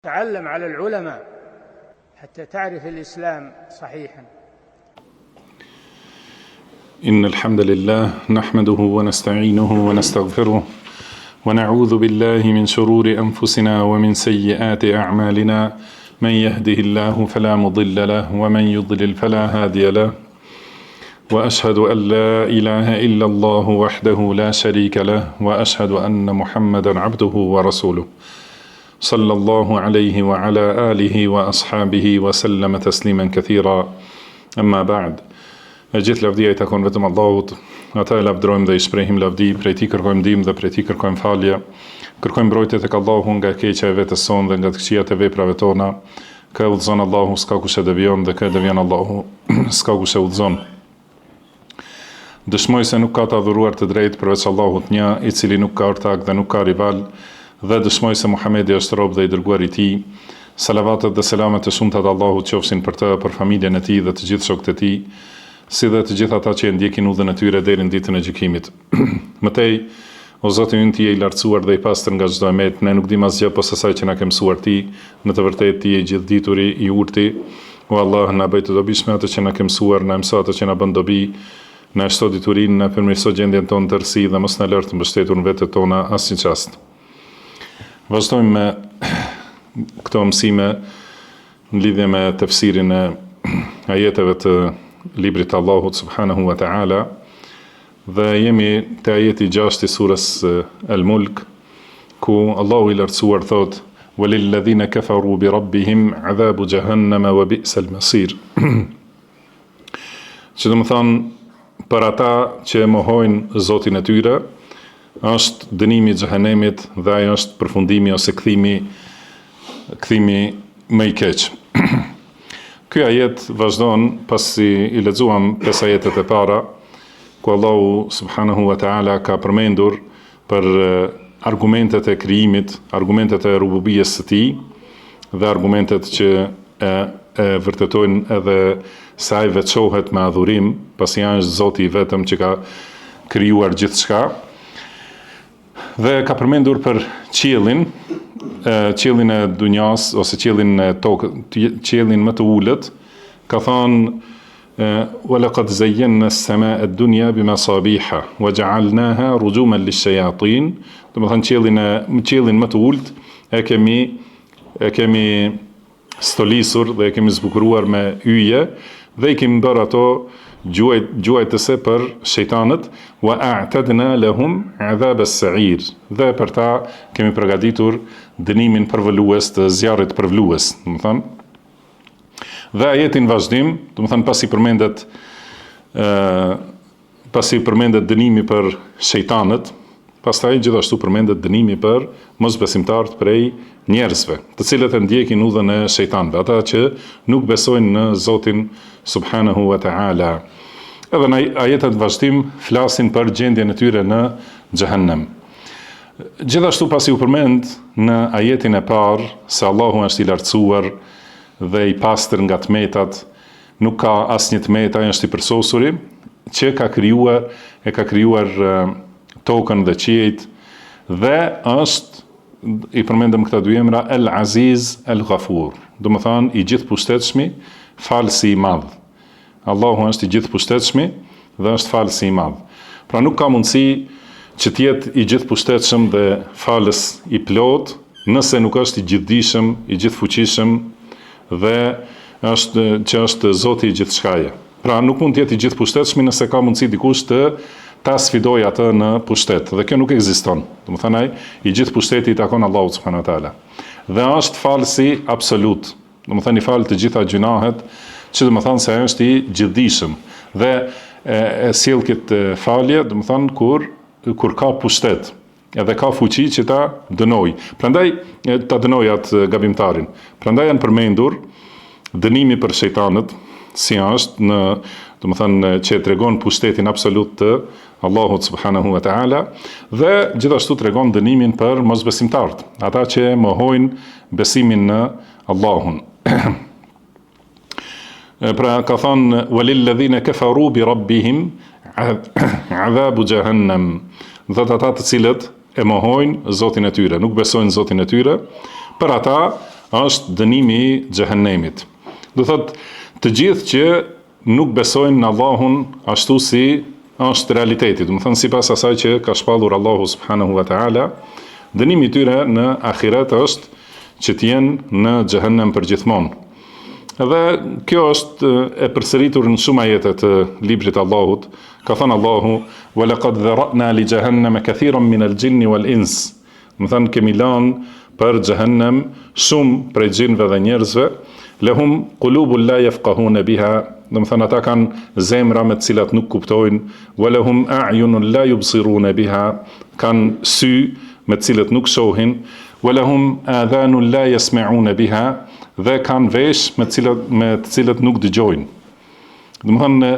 تعلم على العلماء حتى تعرف الإسلام صحيحا. إن الحمد لله نحمده ونستعينه ونستغفره ونعوذ بالله من شرور أنفسنا ومن سيئات أعمالنا من يهده الله فلا مضل له ومن يضلل فلا هادي له وأشهد أن لا إله إلا الله وحده لا شريك له وأشهد أن محمدا عبده ورسوله صلى الله عليه وعلى آله وأصحابه وسلم تسليما كثيرا أما بعد. Gjithë lavdia I takon vetëm Allahut, ata e lavdrojmë dhe I shprehim lavdi, prej Tij kërkojmë ndihmë dhe prej Tij kërkojmë falje. Kërkojmë mbrojtje tek Allahu nga keqja e vetes sonë dhe nga të këqijat e veprave tona. Kë udhëzon Allahu s'ka kush e devion dhe kë devion Allahu s'ka kush e udhëzon. Dëshmoj se nuk ka të adhuruar të drejtë përveç Allahut një, I cili nuk ka ortak dhe nuk ka rival, dhe dëshmoj se Muhamedi është rob dhe I dërguar I Tij. Salavatet dhe selamet e shumta të Allahut qofshin për të, për familjen e Tij dhe të gjithë shokët e Tij, si dhe të gjithë ata që e ndjekin udhën e tyre deri në ditën e gjykimit. Mëtej, o Zoti ynë Ti je I lartësuar dhe I pastër nga çdo emet, ne nuk dim asgjë posa asaj që na ke mësuar Ti, në të vërtetë Ti je I gjithdituri, I urti. O Allah, na bëj të dobishme atë që na ke mësuar, na mëso atë që na bën dobi, na shto diturinë, na përmirëso gjendjen tonë të rësi dhe mos na lër të mbështetur në vetët tona asnjë çast. Vazhdojmë me këto mësime në lidhje me tefsirin e ajeteve të librit të Allahut subhanahu wa ta'ala, dhe jemi te ajeti 6 I surës Al-Mulk, ku Allahu I lartësuar thot: "Walilladhina kafaru bi rabbihim adhabu jahannama wa bi'sal masir." Që do të thonë, për ata që mohojnë Zotin e tyre, është dënimi I xhehenemit dhe ai është përfundimi ose kthimi më I keq. Ky ajet vazhdon pasi I lexuam 5 ajetet e para, ku Allahu subhanahu wa ta'ala ka përmendur për argumentet e krijimit, argumentet e rububijes së Tij dhe argumentet që e vërtetojnë edhe se ai veçohet me adhurim, pasi ai është Zoti I vetëm që ka krijuar gjithçka. Dhe ka përmendur për qiellin e dunjas ose qiellin e tokës, qiellin më të ulët, ka thënë: "Walaqad zayyana as-samaa'a ad-dunya bimasabiha wa ja'alnaha rujuman lish-shayatin." Do të thonë qiellin më të ulët e kemi stolisur dhe e kemi zbukuruar me yje dhe I kemi bërë ato gjuajtëse për shejtanët, wa a'tadna lahum 'adhab as-sa'ir, dhe për ta kemi përgatitur dënimin përvolues të zjarrit përvolues, do të thonë. Dhe ajetin vazhdim, do të thonë pasi përmendet dënimi për shejtanët, pastaj gjithashtu përmendet dënimi për mosbesimtarët prej njerëzve, të cilët e ndjekin udhën e shejtanëve, ata që nuk besojnë në Zotin subhanahu wa ta'ala. Edhe në ajetet vazhdim flasin për gjendjen e tyre në xhehenem. Gjithashtu pasi u përmend në ajetin e parë se Allahu është I lartësuar dhe I pastër nga tmetat, nuk ka asnjë tmet, ai është I përsosuri, që ka krijuar tokën dhe qiejt, dhe është, I përmendëm këta dy emra, El-Aziz, El-Ghafur, do të thonë I gjithëpushtetshmi, falësi I madh. Allahu është I gjithëpushtetshmi dhe është falësi I madh. Pra nuk ka mundësi që të jetë I gjithëpushtetshëm dhe falës I plot, nëse nuk është I gjithdijshëm, I gjithfuqishëm dhe që është Zoti I gjithçkaje. Pra nuk mund të jetë I gjithëpushtetshmi nëse ka mundësi dikush të ta sfidoj atë në pushtet, dhe kjo nuk ekziston. Do të thonë ai I gjithë pushteti I takon Allahut subhanahu wa taala. Dhe është falësi absolut. Do të thonë I fal të gjitha gjunahet, që do të thonë se ai është I gjithdijshëm dhe e sjell këtë falje, do të thonë kur ka pushtet, edhe ka fuqi që ta dënoj. Prandaj ta dënoj atë gabimtarin. Prandaj janë përmendur dënimi për shejtanët, si është në, do të thonë, që tregon pushtetin absolut të Allahut subhanahu wa ta'ala, dhe gjithashtu tregon dënimin për mosbesimtarët, ata që mohojnë besimin në Allahun. Pra ka thënë: "Walilladhina kafaru bi rabbihim adhabu jahannam." Dhe ata të cilët e mohojnë Zotin e tyre, nuk besojnë Zotin e tyre, për ata është dënimi i xhehenemit. Do thotë të gjithë që nuk besojnë në Allahun ashtu si është realiteti, do të thonë sipas asaj që ka shpallur Allahu subhanahu wa taala, dënimi i tyre në ahiret është që të jenë në xhehenem përgjithmonë. Edhe kjo është e përsëritur në shumë ajete të librit të Allahut. Ka thënë Allahu: "Wa laqad dhara'na li jahannama kathiran min al-jinni wal-ins." Do të thonë kemi lanë për xhehenem shumë prej xhinëve dhe njerëzve. Lahum qulubun la yafqahuna biha, do të thonë ata kanë zemra me të cilat nuk kuptojnë. Wa lahum a'yunun la yubsiruna biha, kanë sy me të cilët nuk shohin. Wa lahum adhanun la yasma'una biha, dhe kanë vesh me të cilët nuk dëgjojnë. Do të thonë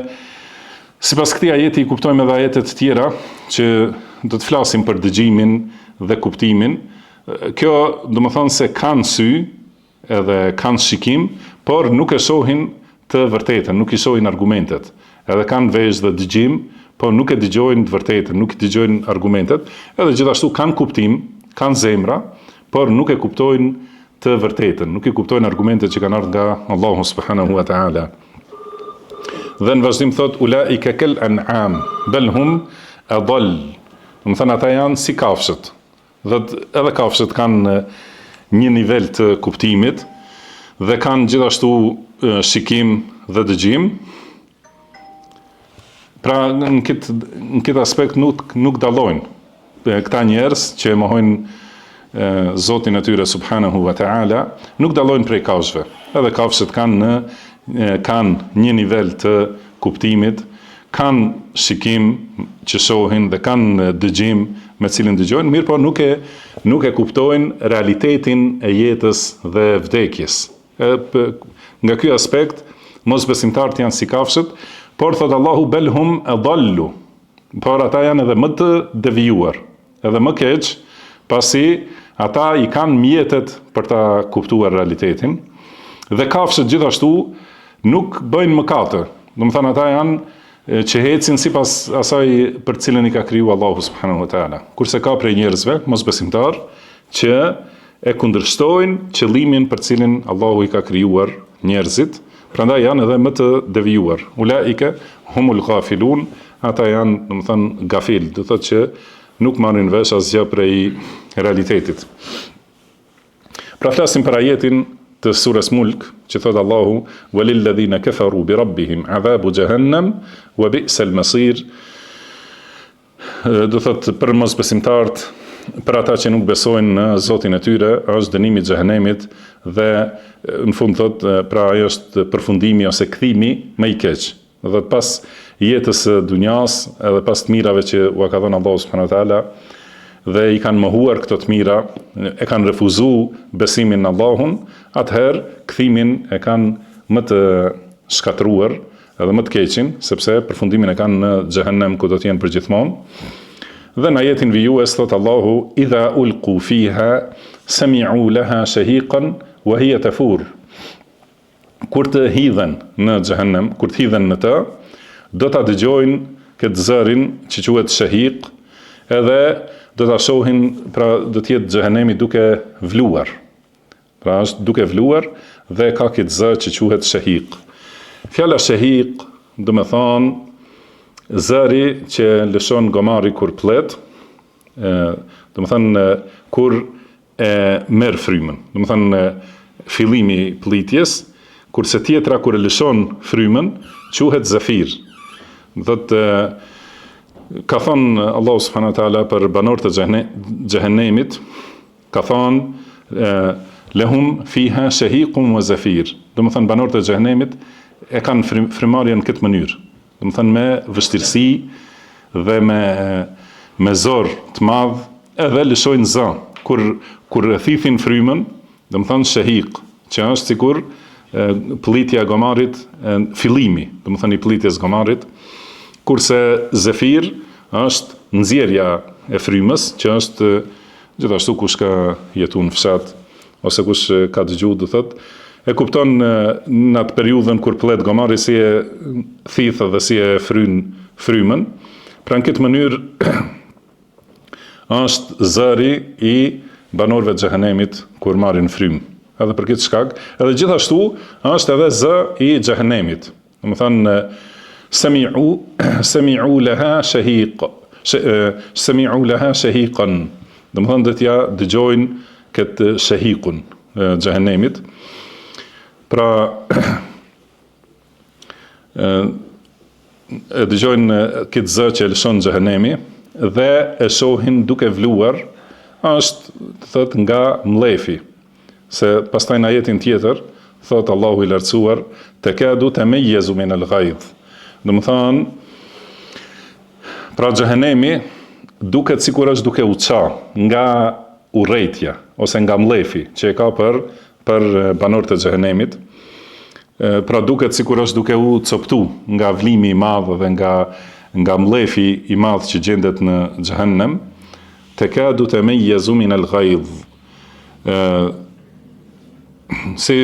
sipas këtij ajeti i kuptojmë edhe ajetet të tjera që do të flasim për dëgjimin dhe kuptimin. Kjo do të thonë se kanë sy edhe kanë shikim, por nuk e shohin të vërtetën, nuk i shohin argumentet. Edhe kanë vesh dhe dëgjim, por nuk e dëgjojnë të vërtetën, nuk i dëgjojnë argumentet. Edhe gjithashtu kanë kuptim, kanë zemra, por nuk e kuptojnë të vërtetën, nuk i kuptojnë argumentet që kanë ardhur nga Allahu subhanahu wa taala. Dhe në vazhdim thot: "Ulaika kal an'am, bal hum adall." Do të thonë ata janë si kafshët. Dhe edhe kafshët kanë një nivel të kuptimit dhe kanë gjithashtu shikim dhe dëgjim. Pra në këtë aspekt nuk dallojnë. Këta njerëz që mohojnë Zotin e tyre subhanahu wa taala nuk dallojnë prej kafshëve. Edhe kafshët kanë një nivel të kuptimit, kanë shikim që shohin dhe kanë dëgjim me cilin dëgjojnë, mirë po nuk e kuptojnë realitetin e jetës dhe vdekjes. Nga ky aspekt, mosbesimtarët janë si kafshët, por thot Allahu bel hum adallu, por ata janë edhe më të devijuar, edhe më keq, pasi ata i kanë mjetet për ta kuptuar realitetin, dhe kafshët gjithashtu nuk bëjnë mëkate. Do të thonë ata janë që ecin sipas asaj për cilën i ka kriju Allahu subhanahu wa taala. Kurse ka prej njerëzve mosbesimtar që e kundërshtojnë qëllimin për cilin Allahu i ka krijuar njerëzit, prandaj janë edhe më të devijuar. Ulaika humul ghafilun, ata janë, do të thonë gafil, do thotë që nuk marrin vesh asgjë prej realitetit. Pra flasim për ajetin të surës Mulk, që thot Allahu: "Walil ladhina kafaru bi rabbihim adhabu jahannam wa bi'sal masir." Do thot për mosbesimtarët, për ata që nuk besojnë në Zotin e tyre, është dënimi i xhehenemit dhe në fund thot, pra ajo është përfundimi ose kthimi më i keq. Dhe pas jetës së dunjas, edhe pas të mirave që u ka dhënë Allahu subhanahu wa taala, dhe i kanë mohuar këto të mira, e kanë refuzuar besimin në Allahun, atëherë kthimin e kanë më të shkatruar edhe më të keqin, sepse përfundimin e kanë në xhehenem ku do të jenë përgjithmonë. Dhe në ajetin vijues thot Allahu: "Idha ulqu fiha sami'u laha shahiqan wa hiya tafur." Kur të hidhen në xhehenem, kur të hidhen në të, do ta dëgjojnë këtë zërin që quhet shahiq, edhe do ta shohin, pra do të jetë xhehenemi duke vluar. Pra është duke vluar dhe ka këtë zë që quhet shahiq. Fjala shahiq do të thonë zëri që lëshon gomari kur plet, do të thonë kur e merr frymën. Do të thonë fillimi i plitjes, kurse tjetra kur e lëshon frymën quhet zafir. Do të ka thonë Allahu subhanahu wa taala për banorët e xhehenemit, ka thonë lahum fiha shahiqun wa zafir. Do të thonë banorët e xhehenemit e kanë frymarrjen në këtë mënyrë. Do të thonë me vështirësi dhe me zor të madh, edhe lëshojnë zë. Kur e thithin frymën, do të thonë shahiq, që është sikur pllitja e gomarit, fillimi, do të thonë i pllitjes gomarit. Kurse zefir është nxjerrja e frymës, që është gjithashtu kush ka jetuar në fshat ose kush ka dëgjuar, do thotë, e kupton në atë periudhën kur plet gomari si e thithë dhe si e fryn frymën. Pra në këtë mënyrë është zëri i banorëve të xhehenemit kur marrin frymë. edhe për këtë shkak, edhe gjithashtu është edhe z i xhehenemit. Domethënë sami'u laha shahiq, sami'u laha shahiqan. Domethënë do t'ja dëgjojnë këtë shahiqun xhehenemit. Pra e dëgjojnë këtë zë që e lëshon xhehenemi dhe e shohin duke vluar, është thot nga mlefi, se pastaj në ajetin tjetër thot Allahu i lartësuar takadu tamayyazu min al-ghayz. Domethënë pra xhehenemi duket sikur është duke u ça nga urrëtia ose nga mlefi që e ka për banorët e xhehenemit. Pra duket sikur është duke u coptu nga vlimi i madh dhe nga mlefi i madh që gjendet në xhehenem. Takadu tamayyazu min al-ghayz. Si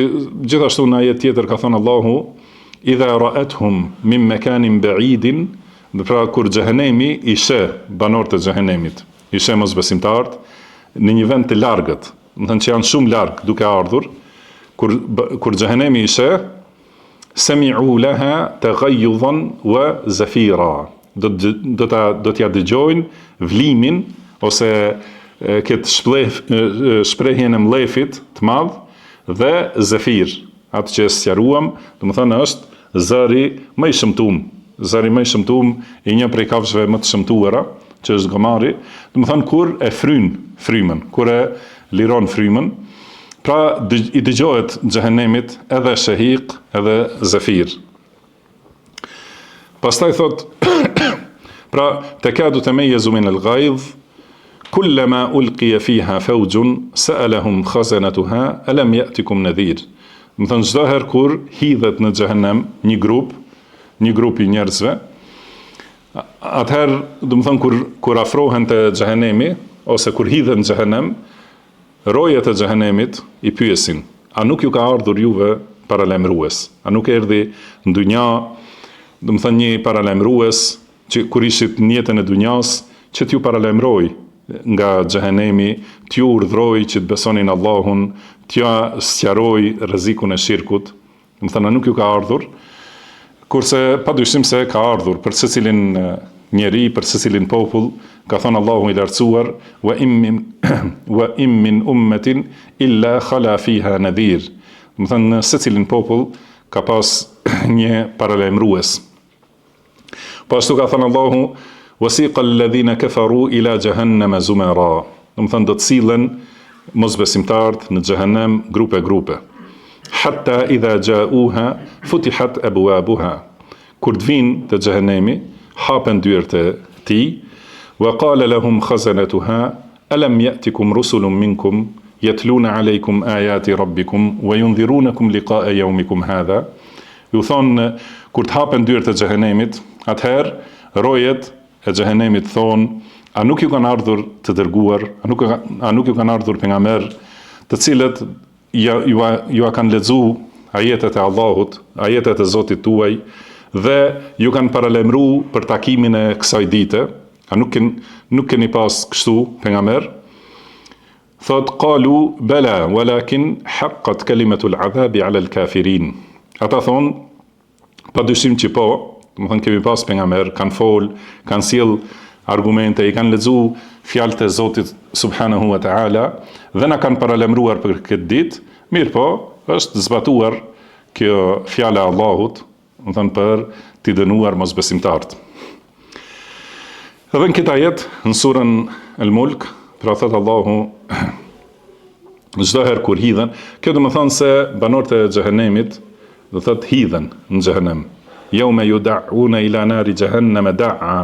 gjithashtu në ajet tjetër ka thënë Allahu idha ra'athum min makanin ba'idin, pra kur xhehenemi i sheh banorët e xhehenemit, i sheh mosbesimtarët në një vend të largët, do të thënë që janë shumë larg duke ardhur, kur xhehenemi i sheh sami'u laha taghayyudan wa zafira. Do t'ja dëgjojnë vlimin ose këtë shprehjen e mlefit të madh dhe zafir, atë që sqaruam, domethënë është zëri më i shëmtuar, i një prej kafshëve më të shëmtuara, që është gomari, domethënë kur e fryn frymën, kur e liron frymën. Pra i dëgjohet xhehenemit edhe shahiq edhe zafir. Pastaj thot pra takadu tamayyazu min al-ghayz kullama ulqiya fiha fawjun sa'alahum khazanatuha alam ya'tikum nadhir. Do të thënë çdo herë kur hidhet në xhehenem një grup i njerëzve, atëherë do të thënë kur afrohen te xhehenemi ose kur hidhen në xhehenem, rojet e xhehenemit i pyesin, a nuk ju ka ardhur juve paralajmërues? A nuk erdhi në dunja, do të thënë një paralajmërues që kur ishit në jetën e dunjas, që t'ju paralajmëroi nga xhehenemi, t'ju urdhroi që të besonin Allahun, t'ja sqaroi rrezikun e shirkut. Do të thënë a nuk ju ka ardhur? Kurse padyshim se ka ardhur për secilin njeri, për secilin popull, ka thënë Allahu i lartësuar wa im min ummetin illa khala fiha nadhir. Do të thënë secilin popull ka pas një paralajmërues. Po ashtu ka thënë Allahu wasiqa alladhina kafaru ila jahannama zumara. Do të thënë do të sillen mosbesimtarët në xhehenem grupe. Hatta idha ja'uha futihat abwabuha. Kur të vinë te xhehenemi, hapen dyert e tij. Wa qala lahum khazanatuha alam ya'tikum rusulun minkum yatluna alaykum ayati rabbikum wa yundhirunakum liqa'a yawmikum hadha. Ju thonë kur të hapen dyert e xhehenemit, atëherë rojet e xhehenemit thonë, a nuk ju kanë ardhur të dërguar, a nuk ju kanë ardhur pejgamber, të cilët ju kanë lexuar ajetet e Allahut, ajetet e Zotit tuaj, dhe ju kanë paralajmëruar për takimin e kësaj dite. A nuk keni pas kështu pejgamber? Thot qalu bala walakin haqqat kalimatu al-'adhabi 'ala al-kafirin. Ata thon padyshim që po, do të thënë kemi pas pejgamber, kanë fol, kanë sjell argumente, i kanë lexuar fjalët e Zotit subhanahu wa ta'ala dhe na kanë paralajmëruar për këtë ditë. Mirë po, është zbatuar kjo fjala e Allahut, do të thënë për t'i dënuar mosbesimtarët. Edhe në këtë ajet, në surën El-Mulk, pra thëtë Allahu, çdo herë kur hidhen, kjo do të thonë se banorët e xhehenemit do thëtë hidhen në xhehenem. Yawma yud'una ila nari jahannama da'a.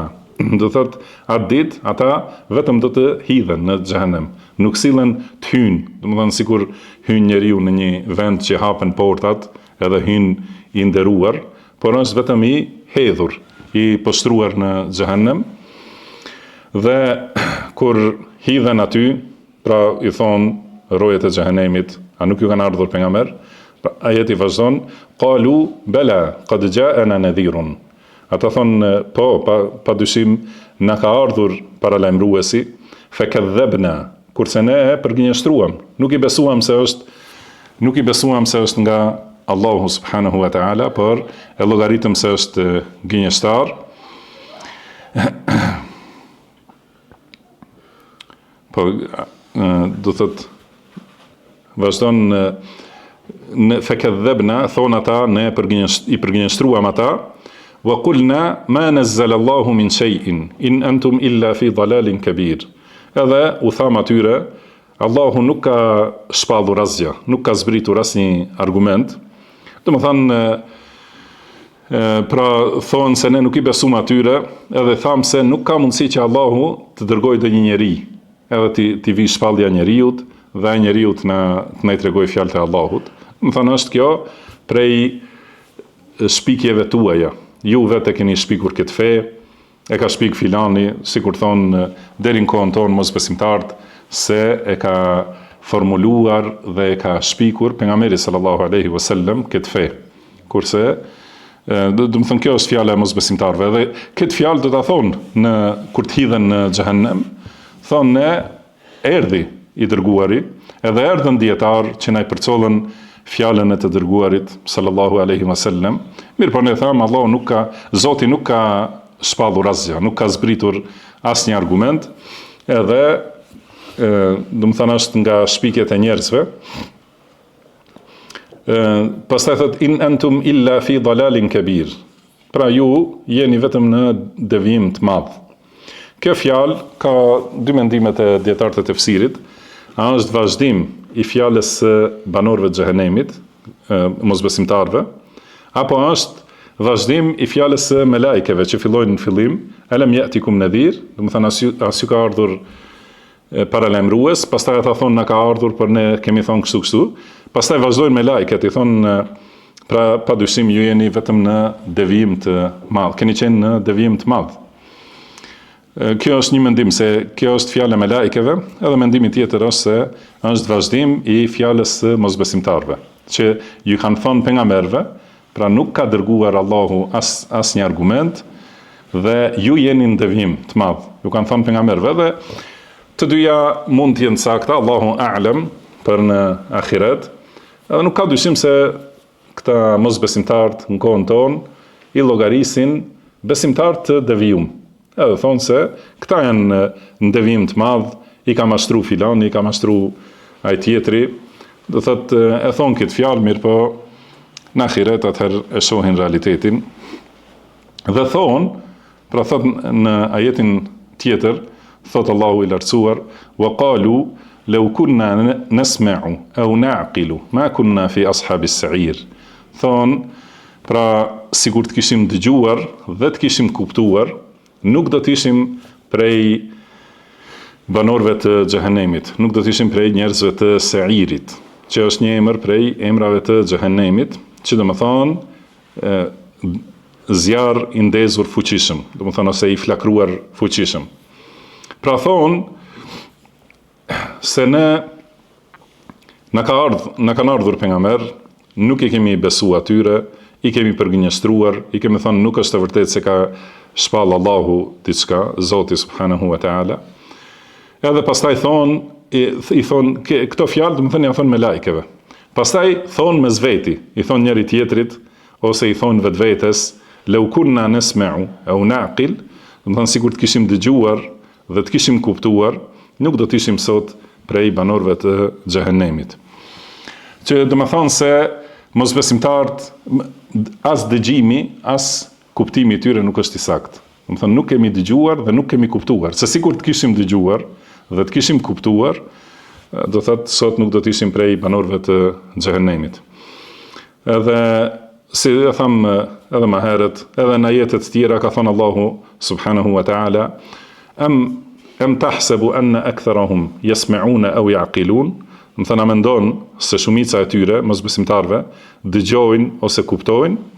Do thëtë atë ditë ata vetëm do të hidhen në xhehenem. Nuk sillen të hyjnë, do të thonë sikur hyn njeriu në një vend që hapen portat, edhe hyn i nderuar, por është vetëm i hedhur, i poshtruar në xhehenem. Dhe kur hidhen aty, pra i thonë rojet e xhehenemit, a nuk ju kanë ardhur pejgamber? Ajeti vazhdon, qalu bala qad ja'ana nadhirun. Ata thonë po, padyshim na ka ardhur paralajmëruesi, fakadhabna, kurse ne e përgjigjëstruam, nuk i besuam se është nuk I besuam se është nga Allahu subhanahu wa ta'ala, por e llogaritëm se është gënjeshtar. Po do thot vazhdon në fekadhabna, thon ata ne I përgënjeshtruam ata, wa qulna ma nazzala Allahu min shay'in in antum illa fi dalalin kabir. Edhe u tham atyre, Allahu nuk ka shpallur asgjë, nuk ka zbritur asnjë argument. Domethënë pra thonë se ne nuk I besum atyre, edhe tham se nuk ka mundësi që Allahu të dërgojë ndonjë njeri, edhe ti vi shpallja njeriut, dhe ai njeriu të na I tregojë fjalët e Allahut. Domethënë është kjo prej shpikjeve tuaja. Ju vetë keni shpikur këtë fe, e ka shpik filani, sikur thonë deri në kohën tonë mosbesimtarët, se e ka formuluar dhe e ka shpikur pejgamberi sallallahu alaihi wasallam këtë fe. Kurse do të thënë kjo është fjala e mosbesimtarëve, dhe këtë fjalë do ta thonë kur të hidhen në xhehenem, thonë ne erdhi I dërguari, edhe erdhën dietar që na I përcollën fjalën e të dërguarit sallallahu alaihi wasallam. Mirë, po ne thamë Allahu nuk ka, Zoti nuk ka shpallur asgjë, nuk ka zbritur asnjë argument, edhe do të thënë është nga shpikjet e njerëzve. Pastaj thot in antum illa fi dalalin kabir. Pra ju jeni vetëm në devijim të madh. Kjo fjalë ka dy mendimet e dietarëve të tefsirit. A është vazhdim I fjalës së banorëve të xhehenemit, mosbesimtarëve, apo është vazhdim I fjalës së melajkeve që fillojnë në fillim, alam ya'tikum nadhir, do të thënë as ju ka ardhur paralajmërues, pastaj ata thonë na ka ardhur, por ne kemi thonë kështu. Pastaj vazhdojnë melajket, I thonë pra padyshim ju jeni vetëm në devijim të madh, keni qenë në devijim të madh. Kjo është një mendim se kjo është fjala e melajkeve, edhe mendimi tjetër është se është vazhdim I fjalës së mosbesimtarëve, që ju kanë thonë pejgamberëve, pra nuk ka dërguar Allahu asnjë argument dhe ju jeni në devijim të madh. Ju kanë thonë pejgamberëve, dhe të dyja mund të jenë sakta, Allahu a'lam për në ahiret. Edhe nuk ka dyshim se këta mosbesimtarët në kohën tonë I llogarisin besimtarë të devijum. Edhe thonë se këta janë në devijim të madh, I ka mashtru filani, I ka mashtru ai tjetri. Do thotë e thonë këtë fjalë, mirë po në ahiret atëherë e shohin realitetin. Dhe thonë, pra thotë në ajetin tjetër, thotë Allahu I lartësuar, wa qalu law kunna nasma'u aw na'qilu ma kunna fi ashabis sa'ir. Thonë, pra sikur të kishim dëgjuar dhe të kishim kuptuar, nuk do të ishim prej banorëve të xhehenemit, nuk do të ishim prej njerëzve të Sa'irit, që është një emër prej emrave të xhehenemit, që do të thonë zjarr I ndezur fuqishëm, do të thonë ose I flakruar fuqishëm. Pra thonë se ne na kanë ardhur pejgamber, nuk I kemi besu atyre, I kemi përgënjeshtruar, I kemi thonë nuk është e vërtetë se ka shpall Allahu diçka, Zoti subhanahu wa ta'ala. Edhe pastaj thonë, I thonë, këto fjalë, do të thënë, ja thonë me lajkeve. Pastaj thonë mes veti, I thonë njëri tjetrit, ose I thonë vetvetes, law kunna nasma'u aw na'qil, do të thënë sikur të kishim dëgjuar dhe të kishim kuptuar, nuk do të ishim sot prej banorëve të xhehenemit. Që do të thonë se mosbesimtarët as dëgjimi, as kuptimi I tyre nuk është I saktë. Do të thonë nuk kemi dëgjuar dhe nuk kemi kuptuar. Se sikur të kishim dëgjuar dhe të kishim kuptuar, do thotë sot nuk do të ishim prej banorëve të xhehenemit. Edhe si e tham edhe më herët, edhe në ajetet tjera ka thënë Allahu subhanahu wa ta'ala, am tahsabu anna aktharahum yasma'una aw ya'qilun. Do të thonë mendon se shumica e tyre mosbesimtarëve dëgjojnë ose kuptojnë,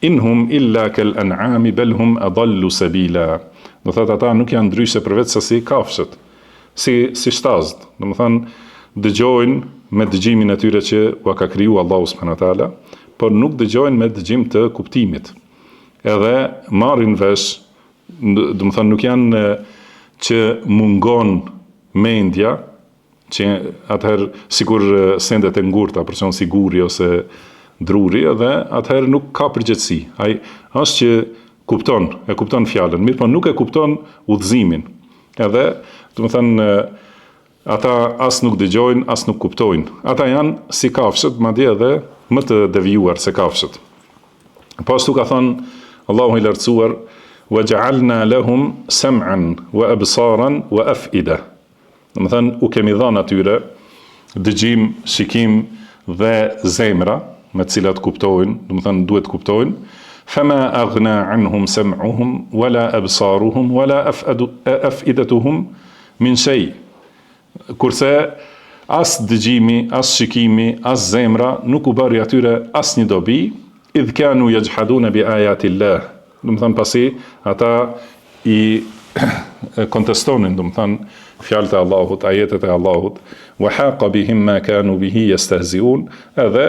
inhum illa kal an'ami bal hum adallu sabila. Do thotë ata nuk janë ndryshe përveç se si kafshët, si shtazët. Do të thonë dëgjojnë me dëgjimin e tyre që ua ka kriju Allahu subhanahu wa taala, por nuk dëgjojnë me dëgjim të kuptimit. Edhe marrin vesh, do të thonë nuk janë që mungon mendja që atëherë sikur sendet e ngurta, për shembull si gurri ose druri, edhe atëherë nuk ka përgjegjësi. Ai është që e kupton fjalën, mirë po nuk e kupton udhëzimin. Edhe, domethënë, ata as nuk dëgjojnë, as nuk kuptojnë. Ata janë si kafshët, madje edhe më të devijuar se kafshët. Po ashtu ka thënë Allahu i lartësuar: وَجَعَلْنَا لَهُمْ سَمْعًا وَأَبْصَارًا وَأَفْئِدَةً. Domethënë, u kemi dhënë atyre dëgjim, shikim dhe zemra, me të cilat kuptojnë, domethënë duhet kuptojnë. فَمَا أَغْنَى عَنْهُمْ سَمْعُهُمْ وَلَا أَبْصَارُهُمْ وَلَا أَفْئِدَتُهُمْ مِنْ شَيْءٍ. Kurse as dëgjimi, as shikimi, as zemra nuk u bëri atyre as një dobi, idh kanu yajhaduna bi ayatillah. Domethënë pasi ata i kontestonin, domethënë fjalët e Allahut, ajetet e Allahut, wa haqa bihim ma kanu bihi yastahzi'un, edhe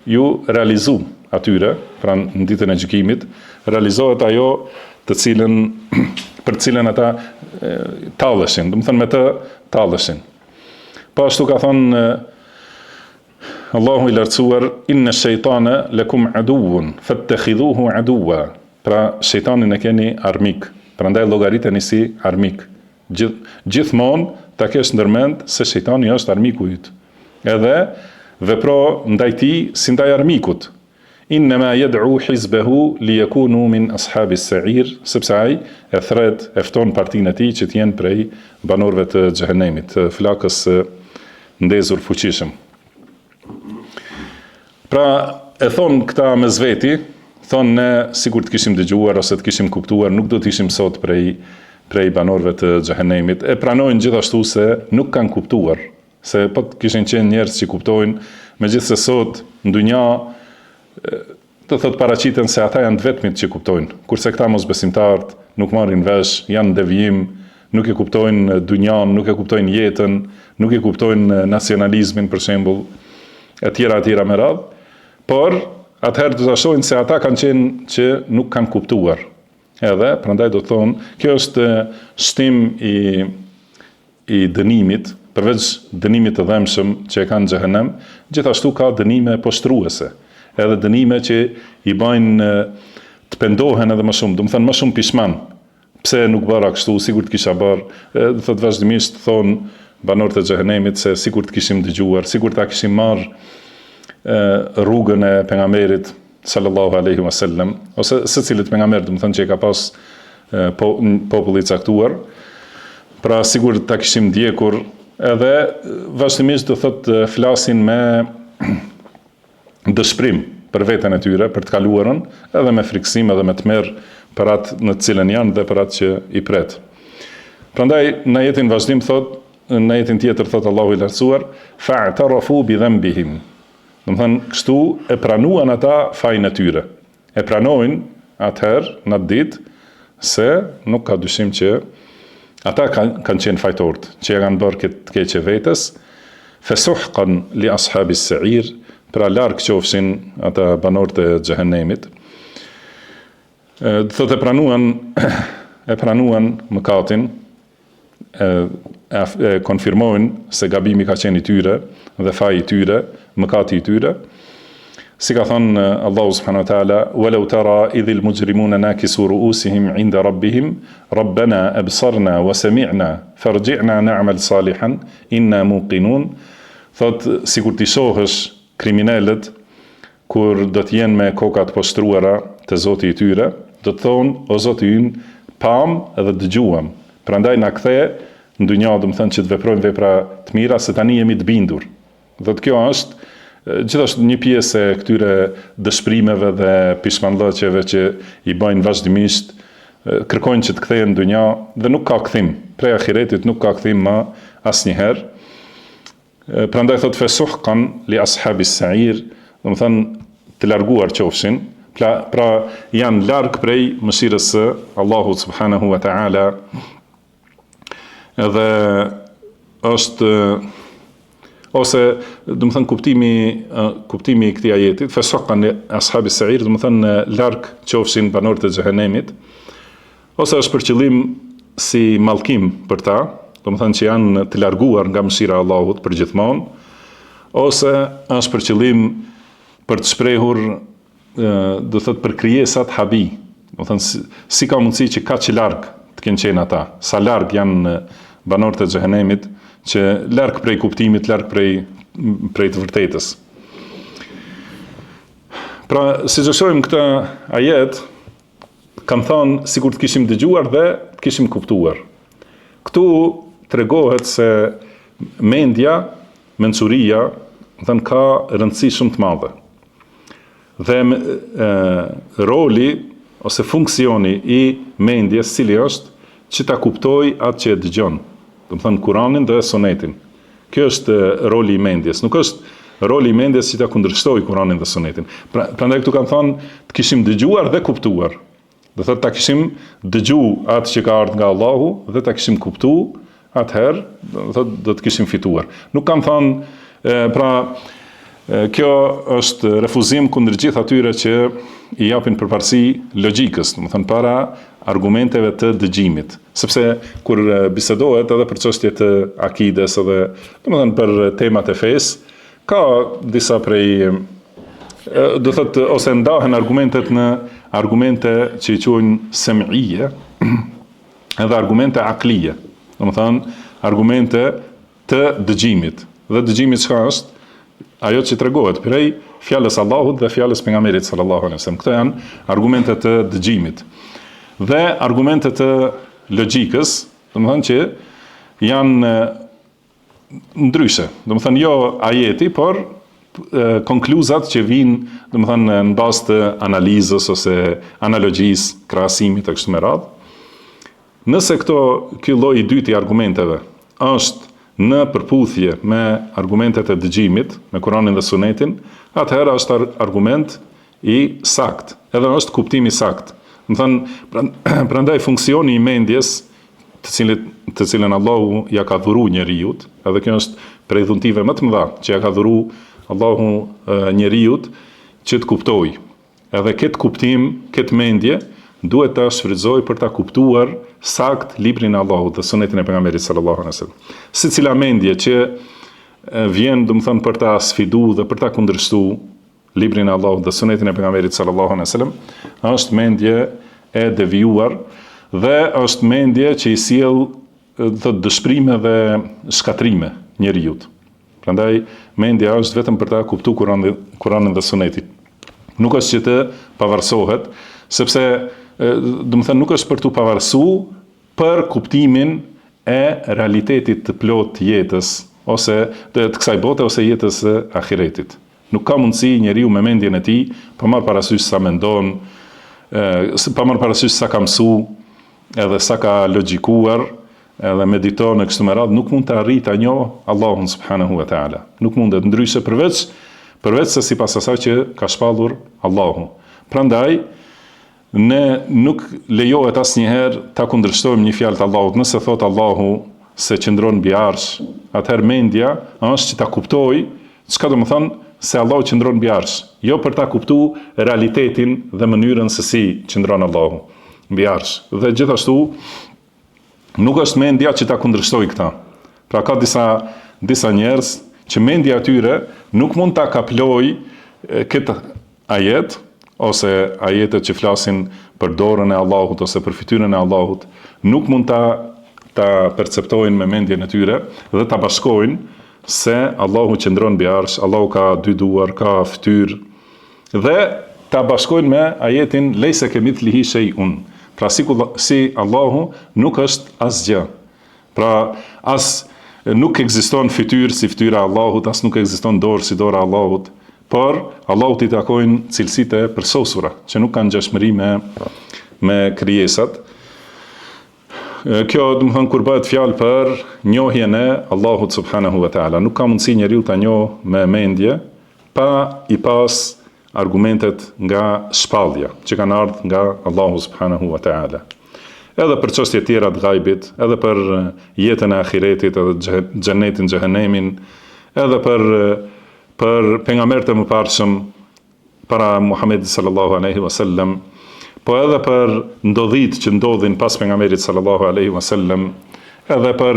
ju realizu atyre, pra në ditën e gjykimit, realizohet ajo për cilën ata talleshin, domethënë me të talleshin. Po ashtu ka thënë Allahu i lartësuar: inna shejtane lakum aduwwun fattakhidhuhu aduwwa. Pra shejtanin e keni armik, prandaj llogariteni si armik. Gjithmonë ta kesh ndërmend se shejtani është armiku yt. Edhe vepro ndaj tij si ndaj armikut. Innama yad'u hizbahu liyakunu min ashabis sa'ir, sepse ai e thret, e fton partinë e tij që të jenë prej banorëve të xhehenemit, flakës ndezur fuqishëm. Pra e thon këta me zveti, thonë ne sikur të kishim dëgjuar ose të kishim kuptuar, nuk do të ishim sot prej banorëve të xhehenemit. E pranojnë gjithashtu se nuk kanë kuptuar, se po të kishin qenë njerëz që kuptojnë, megjithse sot në dynja të thot paraqiten se ata janë të vetmit që kuptojnë, kurse këta mosbesimtarët nuk marrin vesh, janë devijim, nuk e kuptojnë dynjan, nuk e kuptojnë jetën, nuk e kuptojnë nacionalizmin për shembull, e tjera me radhë, por atëherë do të shohin se ata kanë qenë që nuk kanë kuptuar. Edhe, prandaj do të thonë, kjo është shtim i dënimit, përveç dënimit të dhëmshëm që e kanë xhehenem, gjithashtu ka dënime poshtruese, edhe dënime që i bajnë të pendohen edhe më shumë, do të thënë më shumë pishman. Pse nuk bëra kështu, sigur të kisha bërë, do thotë vazhdimisht thonë banorët e xhehenemit se sigur të kishim dëgjuar, sigur ta kishim marrë rrugën e pejgamberit sallallahu alaihi wasallam, ose secilit pejgamber, do të thënë që e ka pas populli i caktuar, pra sigur ta kishim ndjekur, edhe vazhdimisht do thotë flasin me dëshpërim për veten e tyre, për të kaluarën, edhe me frikësim, edhe me tmerr për atë në të cilën janë dhe për atë që i pret. Prandaj në ajetin vazhdim thot, në ajetin tjetër thot Allahu i lartësuar: fa'tarafu bi dhanbihim. Do të thënë, kështu e pranuan ata fajin e tyre. E pranojnë atëherë në atë ditë se nuk ka dyshim që ata kanë qenë fajtorët, që ja kanë bërë këtë keqe vetes. Fasuhqan li ashabis sa'ir, pra larg qofshin ata banorët e xhehenemit. Do thotë e pranuan mëkatin, e konfirmojnë se gabimi ka qenë i tyre dhe faji i tyre, mëkati i tyre. Si ka thënë Allahu subhanahu wa taala: "Walau tara idhil mujrimuna nakisu ru'usihim 'inda rabbihim, rabbana absarna wa sami'na farji'na na'mal salihan inna muqinun." Thot, sikur ti shohësh kriminalët kur do të jenë me kokat poshtruara te Zoti i tyre, do të thonë: "O Zoti ynë, pam edhe dëgjuam. Prandaj na kthe në dynja, do të thënë që të veprojmë vepra të mira, se tani jemi të bindur." Dhe kjo është gjithashtu një pjesë e këtyre dëshpërimeve dhe pishmallëqeve që i bëjnë vazhdimisht, kërkojnë që të kthehen në dynja dhe nuk ka kthim. Prej ahiretit nuk ka kthim më asnjëherë. Prandaj thot fesuhqan li ashabis sa'ir, do të thënë të larguar qofshin, pra janë larg prej mëshirës së Allahut subhanahu wa ta'ala. Edhe është ose do të thënë kuptimi i këtij ajeti, fesuhqan li ashabis sa'ir, do të thënë larg qofshin banorët e xhehenemit, ose është për qëllim si mallkim për ta, domethënë që janë të larguar nga mëshira e Allahut përgjithmonë, ose është për qëllim për të shprehur do thot për krijesat habi. Domethënë si ka mundësi që kaq larg të kenë qenë ata, sa larg janë banorët e xhehenemit, që larg prej kuptimit, larg prej të vërtetës. Pra, si që shohim këtë ajet, kanë thënë sikur të kishim dëgjuar dhe të kishim kuptuar. Këtu tregohet se mendja, mençuria, thënë ka rëndësi shumë të madhe. Dhe roli ose funksioni i mendjes cili është që ta kuptoj atë që e dëgjon. Do të thënë Kur'anin dhe Sunetin. Kjo është roli i mendjes, nuk është roli i mendjes që ta kundërshtoj Kur'anin dhe Sunetin. Prandaj këtu kanë thënë të kishim dëgjuar dhe kuptuar. Do thotë ta kishim dëgjuar atë që ka ardhur nga Allahu dhe ta kishim kuptuar, atëherë do të kishim fituar. Nuk kanë thënë kjo është refuzim kundër gjithë atyre që i japin përparësi logjikës, do të thënë para argumenteve të dëgjimit. Sepse kur bisedohet edhe për çështje të akides edhe, do të thënë për temat e fesë, ka disa prej, do thotë, ose ndahen argumentet në argumente që i quajnë sem'ije, edhe argumente aklije. Do të thënë argumente të dëgjimit. Dhe dëgjimi çka është? Ajo që tregohet prej fjalës Allahut dhe fjalës pejgamberit sallallahu alaihi wasallam. Këto janë argumente të dëgjimit. Dhe argumente të logjikës, do të thënë që janë ndryshe. Do të thënë jo ajeti, por konkluzat që vijnë, do të thënë në bazë të analizës ose analogjisë, krahasimit e kështu me radhë. Nëse ky lloj i dytë i argumenteve është në përputhje me argumentet e dëgjimit, me Kur'anin dhe Sunetin, atëherë është argument i sakt, edhe është kuptimi i sakt. Do të thënë, prandaj funksioni i mendjes, të cilën Allahu ja ka dhuruar njerëzit, edhe kjo është prej dhuntive më të mëdha që ja ka dhuruar Allahu njerëzit që të kuptojë. Edhe këtë kuptim, këtë mendje duhet ta shfrytëzoj për ta kuptuar sakt librin e Allahut dhe Sunetin e pejgamberit sallallahu alaihi wasallam. Secila mendje që vjen, domethënë, për ta sfiduar dhe për ta kundërshtuar librin e Allahut dhe Sunetin e pejgamberit sallallahu alaihi wasallam, është mendje e devijuar dhe është mendje që i sjell dëshprime dhe shkatrime njerëzit. Prandaj mendja është vetëm për ta kuptuar Kur'anin dhe Sunetin. Nuk është që të pavarësohet, sepse domethënë nuk është për të pavarësuar për kuptimin e realitetit të plot të jetës ose të kësaj bote ose jetës së ahiretit. Nuk ka mundësi njeriu me mendjen e tij, pa marrë parasysh sa mendon, pa marrë parasysh sa ka mësuar, edhe sa ka logjikuar, edhe mediton e kështu me radhë, nuk mund të arrijë ta njohë Allahun subhanahu wa taala. Nuk mundet ndryshe përveç se sipas asaj që ka shpallur Allahu. Prandaj ne nuk lejohet asnjëherë ta kundërshtojmë një fjalë të Allahut. Nëse thot Allahu se qëndron mbi arsh, atëherë mendja është që ta kuptoj çka do të thonë se Allahu qëndron mbi arsh, jo për ta kuptuar realitetin dhe mënyrën se si qëndron Allahu mbi arsh. Dhe gjithashtu nuk është mendja që ta kundërshtoj këta. Pra ka disa njerëz që mendja atyre nuk mund ta kaploj këtë ajet ose ajetet që flasin për dorën e Allahut ose për fytyrën e Allahut, nuk mund ta perceptojnë me mendjen e tyre dhe ta bashkojnë se Allahu qëndron mbi arsh, Allahu ka dy duar, ka fytyrë, dhe ta bashkojnë me ajetin lejse kemithlihi shay'un. Pra si Allahu nuk është asgjë. Pra as nuk ekziston fytyrë si fytyra e Allahut, as nuk ekziston dorë si dora e Allahut, por Allahut i takojnë cilësitë e përsosura, që nuk kanë ngjashmëri me krijesat. Kjo do të thonë kur bëhet fjalë për njohjen e Allahut subhanahu wa taala, nuk ka mundësi njeriu ta njohë me mendje pa i pas argumentet nga shpallja që kanë ardhur nga Allahu subhanahu wa taala. Edhe për çështje tjera të ghaibit, edhe për jetën e ahiretit, edhe xhenetin, xhehenemin, edhe për pejgamberët e mëparshëm para Muhamedit sallallahu alaihi wasallam, po edhe për ndodhit që ndodhin pas pejgamberit sallallahu alaihi wasallam, edhe për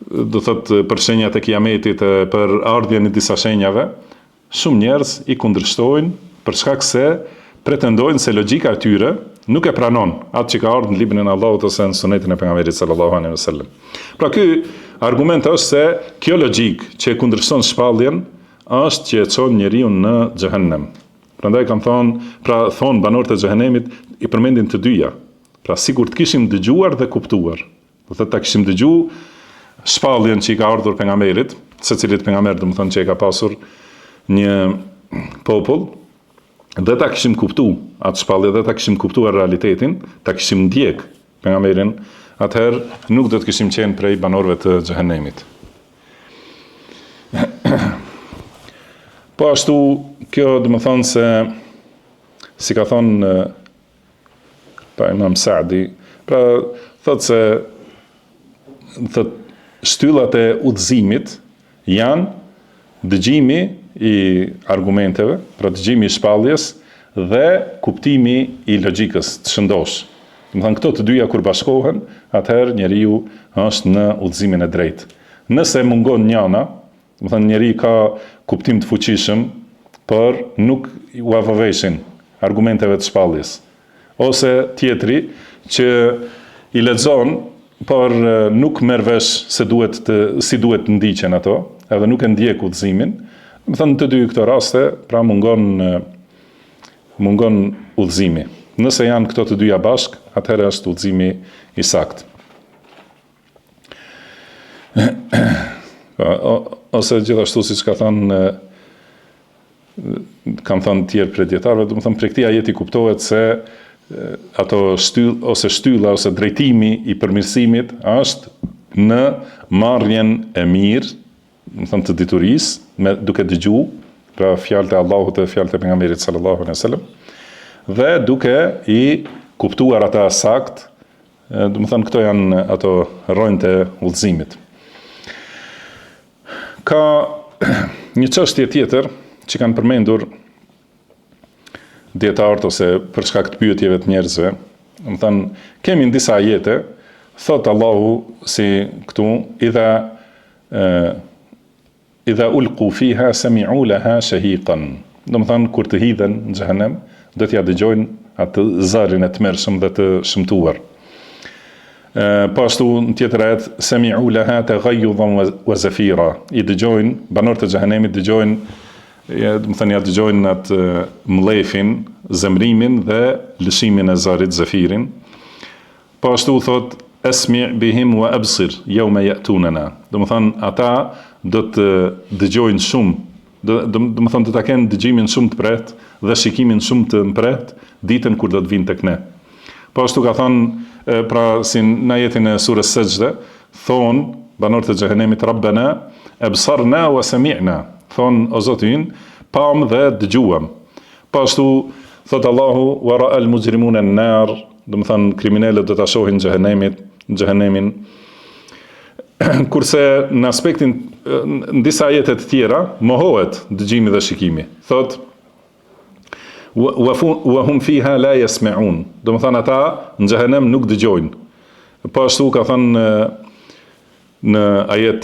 do thot për shenjat e kiametit, për ardhjen e disa shenjave, shumë njerëz i kundërshtojnë për shkak se pretendojnë se logjika e tyre nuk e pranon atë që ka ardhur në librin e Allahut ose në sunetin e pejgamberit sallallahu alaihi wasallam. Pra ky argument është se kjo logjik që e kundërshton shpalljen është që e çon njeriu në xhehenem. Prandaj kam thonë banorët e xhehenemit i përmendin të dyja. Pra sikur të kishim dëgjuar dhe kuptuar. Do thotë ta kishim dëgjuar shpalljen që i ka ardhur pejgamberit, secilit pejgamber, do të thonë që e ka pasur një popull, dhe ta kishim kuptu atë shpallje, dhe ta kishim kuptuar realitetin, ta kishim ndjek pejgamberin, atëherë nuk do të kishim qenë prej banorëve të xhehenemit. Po ashtu, kjo do të thonë se, si ka thonë pa Imam Saadi, pra thotë se shtyllat e udhëzimit janë dëgjimi i argumenteve, pra dëgjimi i shpalljes dhe kuptimi i logjikës të shëndosh. Do të thonë këto të dyja kur bashkohen, atëherë njeriu është në udhëzimin e drejtë. Nëse mungon njëna, do të thonë njeriu ka kuptim të fuqishëm, por nuk u avëveshin argumenteve të shpalljes. Ose tjetri që i lexon, por nuk merr vesh si duhet të ndiqen ato, edhe nuk e ndjek udhëzimin. Do të thonë të dy këto raste, pra mungon udhëzimi. Nëse janë këto të dyja bashk, atëherë është udhëzimi i saktë. Ose gjithashtu siç ka thënë kam thënë tjerë prej dietarëve, do të thonë prej këtij ajeti kuptohet se ato shtylla ose drejtimi i përmirësimit është në marrjen e mirë, do të thonë të diturisë, duke dëgjuar pra fjalët e Allahut dhe fjalët e pejgamberit sallallahu alaihi wasallam, dhe duke i kuptuar ata sakt, do të thonë këto janë ato rrojnë të udhëzimit. Ka një çështje tjetër që kanë përmendur dietarët ose për shkak të pyetjeve të njerëzve. Do të thonë, kemi në disa ajete, thot Allahu si këtu, idha ulqu fiha sami'u laha shahiqan. Do të thonë, kur të hidhen në xhehenem, do t'ja dëgjojnë atë zërin e tmerrshëm dhe të shëmtuar. Po ashtu në tjetër ajet, sami'u laha taghayyudan wa zafira. I dëgjojnë, banorët e xhehenemit dëgjojnë, do të thonë ja dëgjojnë atë mllefin, zemrimin dhe lëshimin e zërit, zafirin. Po ashtu thot asmi' bihim wa absir yawma ya'tunana. Do të thonë ata do të dëgjojnë shumë, do të thonë do ta kenë dëgjimin shumë të prehtë dhe shikimin shumë të prehtë ditën kur do të vinë tek ne. Po ashtu ka thonë pra si në ajetin e surës Sajda, thonë banorët e xhehenemit Rabbana absarna wa sami'na. Thonë o Zoti ynë, pam dhe dëgjuam. Po ashtu thot Allahu wa ra'al mujrimuna an-nar, do të thonë kriminalët do ta shohin xhehenemin. Kurse në aspektin në disa ajete të tjera mohohet dëgjimi dhe shikimi. Thot wa hum fiha la yasma'un. Do të thonë ata në xhehenem nuk dëgjojnë. Po ashtu ka thënë në ajet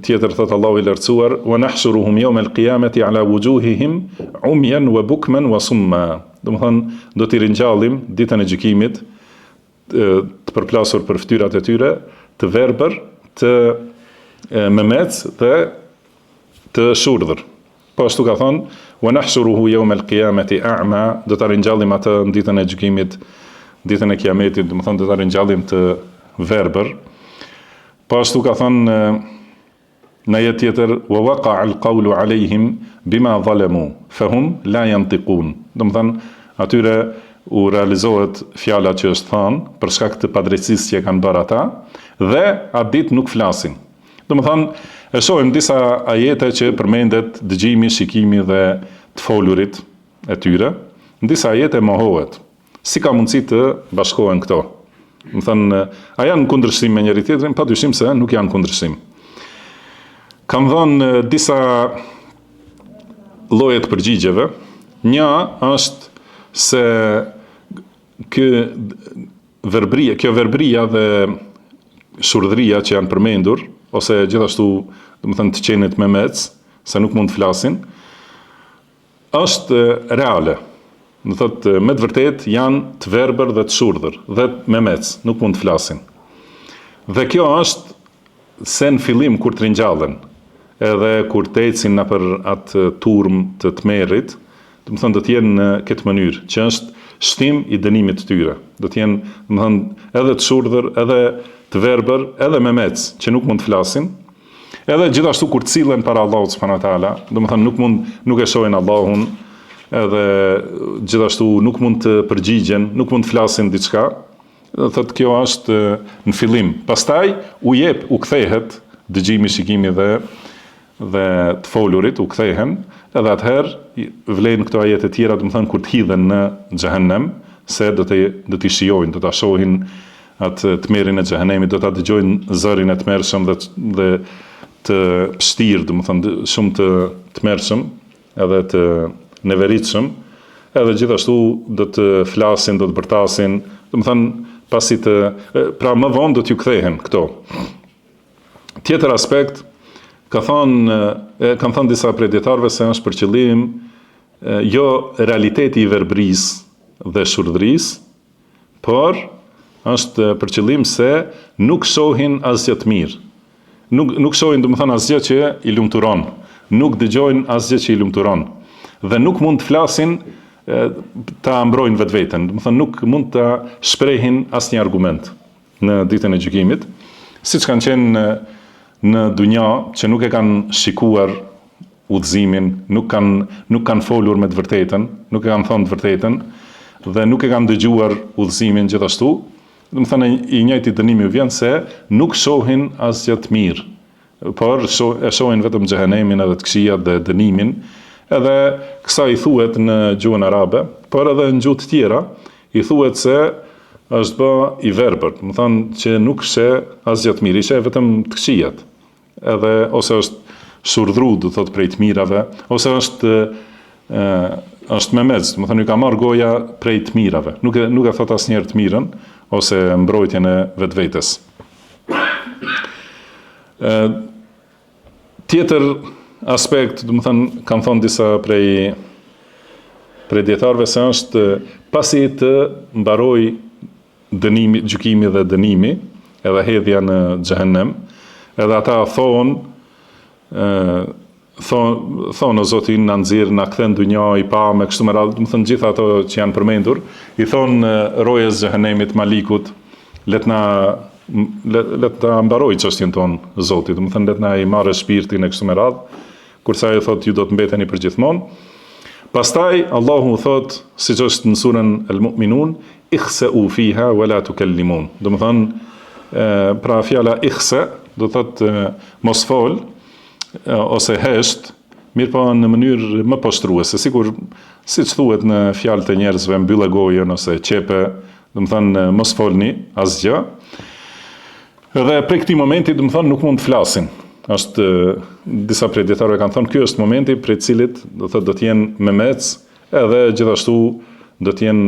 tjetër thot Allahu i lartësuar wa nahshuruhum yawm al-qiyamati ala wujuhihim umyan wa bukman wa summa. Do të thonë do t'i ringjallim ditën e gjykimit të përplasur për fytyrat e tyre, të verbër, të mëmec dhe të shurdhër. Po ashtu ka thonë wa nahshuruhu yawm al-qiyamati a'ma, do t'a ringjallim atë në ditën e gjykimit, ditën e kiametit, do të thonë do t'a ringjallim të verbër. Po ashtu ka thonë në ajet tjetër wa waqa'a al-qawlu 'alayhim bima zalamu fahum la yantiqun. Do të thonë atyre u realizohet fjala që është thënë për shkak të padrejtisë që kanë bërë ata dhe atë ditë nuk flasin. Do të thonë e shohim disa ajete që përmendet dëgjimi, shikimi dhe të folurit e tyre. Në disa ajete mohohet. Si ka mundësi të bashkohen këto? Më thënë, a janë në kundërshtim me njëri tjetrin? Pa dyshim se nuk janë në kundërshtim. Kam dhënë disa lloje të përgjigjeve. Një është se kjo verbria dhe shurdhëria që janë përmendur, ose gjithashtu, domethënë të qenit me mec, se nuk mund të flasin, është reale. Do thotë me të vërtet janë të verbër dhe të shurdhër, dhe me mec, nuk mund të flasin. Dhe kjo është se në fillim kur të rinjallen, edhe kur të ecin në për atë turm të tmerrit, domethënë do të jenë në këtë mënyrë, që është shtim i dënimit të tyre. Do të jenë, domethënë, edhe të shurdhër, edhe të verbër, edhe me mec, që nuk mund të flasin. Edhe gjithashtu kur të cilën para Allahut subhanahu wa taala, domethënë nuk e shohin Allahun, edhe gjithashtu nuk mund të përgjigjen, nuk mund të flasin diçka. Do thotë kjo është në fillim. Pastaj u kthehet dëgjimi, shikimi dhe të folurit, u kthehen, edhe atëherë vlen këto ajete tjera, domethënë kur të hidhen në xhehenem, se do t'i shijojnë, do ta shohin atë tmerrin e xhehenemit, do ta dëgjojnë zërin e tmerrshëm dhe të pështirë, domethënë shumë të tmerrshëm, edhe të neveritshëm, edhe gjithashtu do të flasin, do të bërtasin, domethënë pasi pra më vonë do t'ju kthehen këto. Tjetër aspekt, kanë thënë disa prej dietarëve se është për qëllim jo realiteti i verbrisë dhe shurdhërisë, por është për qëllim se nuk shohin asgjë të mirë. Nuk shohin, domethënë, asgjë që i lumturon, nuk dëgjojnë asgjë që i lumturon, dhe nuk mund të flasin ta mbrojnë vetveten, domethënë nuk mund ta shprehin asnjë argument në ditën e gjykimit, siç kanë qenë në dunja që nuk e kanë shikuar udhëzimin, nuk kanë folur me të vërtetën, nuk e kanë thënë të vërtetën, dhe nuk e kanë dëgjuar udhëzimin gjithashtu. Domethënë i njëjti dënimi vjen se nuk shohin asgjë të mirë, por e shohin vetëm xhehenemin edhe të këqijat dhe dënimin. Edhe kësa i thuhet në gjuhën arabe, por edhe në gjuhë të tjera i thuhet se është bë i verbër, domethënë që nuk sheh asgjë të mirë, i sheh vetëm të këqijat. Edhe ose është shurdhru, do thotë prej të mirave, ose është me mez, domethënë i ka marrë goja prej të mirave, nuk e thot asnjëherë të mirën ose mbrojtjen e vetvetes. Tjetër aspekt, domethënë kanë thonë disa prej dietarëve se është pasi të mbaroj dënimi, gjykimi dhe dënimi, edhe hedhja në xhehenem, edhe ata thonë o Zotin na nxirr, na kthen dunjë i pa me kështu me radhë, domethënë gjithë ato që janë përmendur, i thonë rojes xhehenemit, malikut, let ta mbaroj çështjen tonë Zoti, domethënë let na i marrë shpirtin e kështu me radhë, kurse ai thotë ju do të mbeteni për gjithmonë. Pastaj Allahu thot, siç është në surën Al-Mu'minun, ikhsa'u fiha wa la tukallimun. Domethënë pra fjala ikhsa do thotë mos fol ose hesht, mirë po në mënyrë më poshtruese, siç thuhet në fjalët e njerëzve, mbyllë gojën ose qepe, domethënë mos folni asgjë. Edhe prej këtij momenti domethënë nuk mund të flasin. Është disa prej dietarëve kanë thënë ky është momenti prej cilit do thotë do të jenë me mec, edhe gjithashtu do të jenë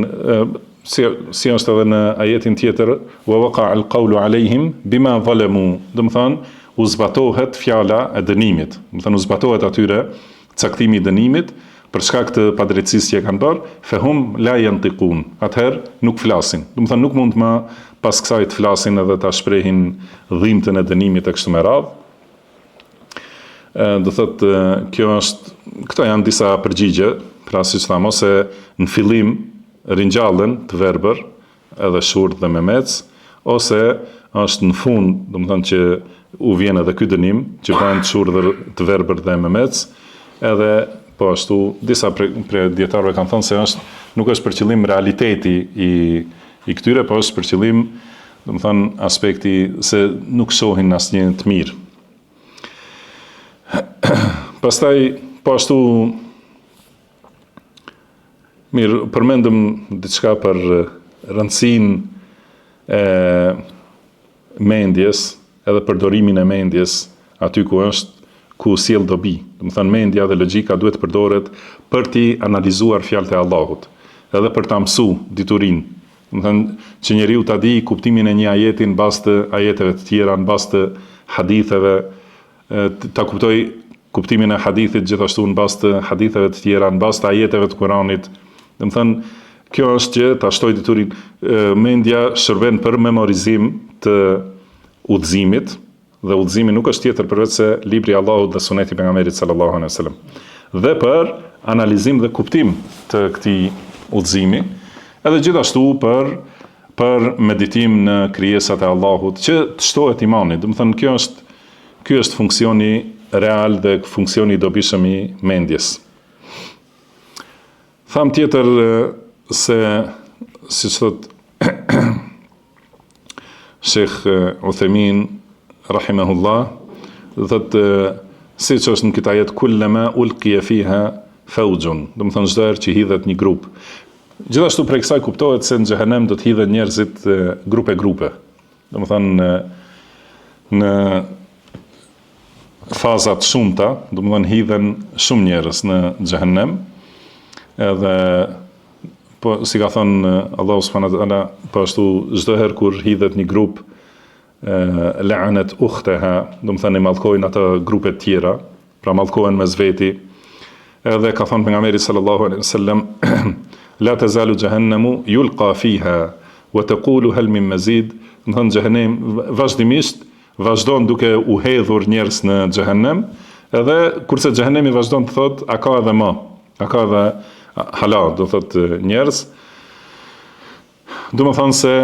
si është edhe në ajetin tjetër, wa waqa al-qawlu alayhim bima zalamu, domethënë u zbatohet fjala e dënimit, domethënë u zbatohet atyre caktimi i dënimit për shkak të padrejtësisë që e kanë bërë, fehum la yantiqun, atëherë nuk flasin, domethënë nuk mund më pas kësaj të flasin edhe ta shprehin dhimbtën e dënimit e kështu me radhë. Do thotë këto janë disa përgjigje, pra siç thamë, ose në fillim ringjallen të verbër, edhe shurdh dhe me mec, ose është në fund, domethënë që u vjen edhe ky dënim, që bëhen shurdhër të verbër dhe me mec, edhe po ashtu disa prej dietarëve kanë thënë se nuk është për qëllim realiteti i këtyre, po është për qëllim, domethënë aspekti se nuk shohin asnjë të mirë. Pastaj po ashtu mirë, përmendëm diçka për rëndësinë e mendjes, edhe përdorimin e mendjes aty ku sjell dobi. Domethënë mendja dhe logjika duhet përdoret për t'i analizuar fjalët e Allahut, edhe për ta mësuar diturinë. Do të thënë që njeriu ta di kuptimin e një ajeti në bazë të ajeteve të tjera, në bazë të haditheve, ta kuptoj kuptimin e hadithit gjithashtu në bazë të haditheve të tjera, në bazë të ajeteve të Kuranit. Do të thënë kjo është që ta shtoj diturin, mendja shërben për memorizim të udhëzimit, dhe udhëzimi nuk është tjetër përveç se libri i Allahut dhe suneti pejgamberit sallallahu alaihi wasallam. Dhe për analizim dhe kuptim të këtij udhëzimi, edhe gjithashtu për meditim në krijesat e Allahut, që të shtohet imani. Do të thënë ky është funksioni real dhe funksioni i dobishëm i mendjes. Tham tjetër se, siç thot Sheikh Uthaymin rahimahullah, thot siç është në këtë ajet kullama ulqiya fiha fawjun, do të thonë çdo herë që hidhet një grup. Gjithashtu prej kësaj kuptohet se në xhehenem do të hidhen njerëzit grupe. Do të thonë në fazat shumëta, do të thonë hidhen shumë njerëz në xhehenem, edhe po si ka thënë Allahu subhanahu wa taala, po ashtu çdo herë kur hidhet një grup, la'anat ukhtaha, do të thënë mallkojnë ata grupe të tjera, pra mallkohen mes veti. Edhe ka thënë pejgamberi sallallahu alaihi wasallam, la tazalu jahannamu yulqa fiha wa taqulu hal min mazid, do të thënë xhehenem vazhdimisht vazhdon duke u hedhur njerëz në xhehenem, edhe kurse xhehenemi vazhdon të thotë a ka edhe më, a ka edhe hala, do thotë njerëz. Do të thonë se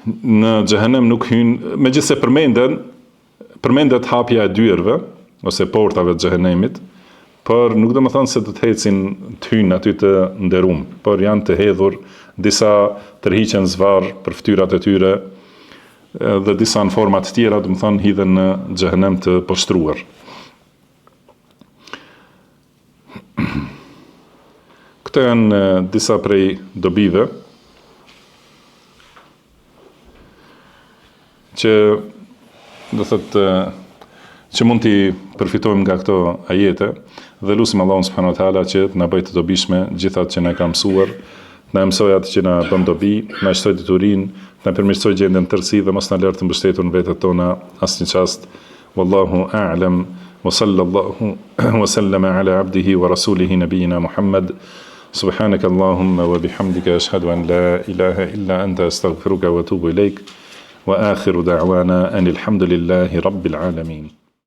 në xhehenem nuk hyn, megjithse përmendet hapja e dyerve ose portave të xhehenemit, por nuk do të thonë se do të ecin të hyjnë aty të nderuar, por janë të hedhur, disa tërhiqen zvarr për fytyrat e tyre, dhe disa në forma të tjera, do të thonë hidhen në xhehenem të poshtruar. Këto janë disa prej dobive që do thotë që mund t'i përfitojmë nga këto ajete, dhe lutim Allahun subhanahu wa taala që të na bëjë të dobishme gjithatë që na ka mësuar, na mësoj atë që na bën dobi, na shtoj diturinë, na përmirësoj gjendjen e tërësi dhe mos na lër të mbështetur në vetët tona asnjë çast. Wallahu a'lam wa sallallahu wa sallama ala abdihi wa rasulihi nabiyina Muhammad. سبحانك اللهم وبحمدك أشهد أن لا إله إلا أنت أستغفرك وأتوب إليك وآخر دعوانا أن الحمد لله رب العالمين.